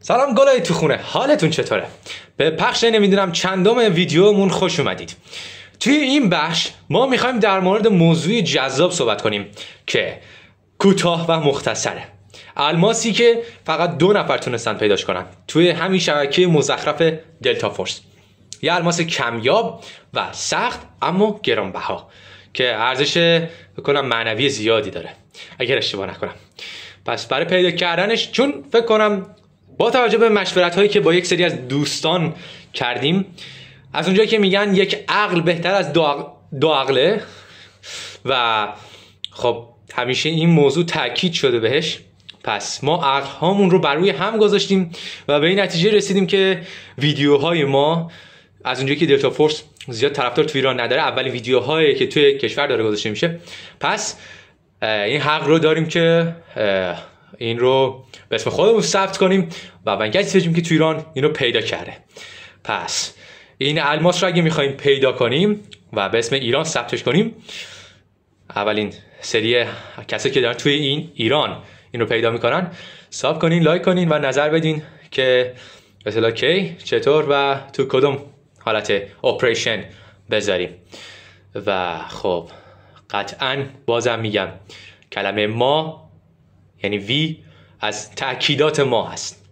سلام گلای تو خونه، حالتون چطوره؟ به پخش نمیدونم چندم ویدیومون خوش اومدید. توی این بخش ما میخوایم در مورد موضوع جذاب صحبت کنیم که کوتاه و مختصره. الماسی که فقط 2 نفر تونستن پیداش کنن توی همین شبکه مزخرف دلتا فورس. یه الماس کمیاب و سخت اما گرانبها که ارزش بکنم معنوی زیادی داره اگر اشتباه نکنم. پس برای پیدا کردنش، چون فکر کنم با توجه به مشورت هایی که با یک سری از دوستان کردیم، از اونجایی که میگن یک عقل بهتر از دو عقله و خب همیشه این موضوع تاکید شده بهش، پس ما عقل هامون رو بر روی هم گذاشتیم و به این نتیجه رسیدیم که ویدیوهای ما از اونجایی که دلتا فورس زیاد طرفدار تو ایران نداره، اولین ویدیوهایی که توی کشور داره گذاشته میشه، پس این حق رو داریم که این رو به اسم خودمون ثبت کنیم و اولین کسی بشیم که تو ایران این رو پیدا کرده. پس این الماس رو اگه میخوایم پیدا کنیم و به اسم ایران ثبتش کنیم، اولین سری کسایی که دارن توی این ایران این رو پیدا میکنن ساب کنین، لایک کنین و نظر بدین که مثلا کی، چطور و تو کدوم حالت اپریشن بذاریم. و خب قطعا بازم میگم کلمه ما یعنی وی از تأکیدات ما هست.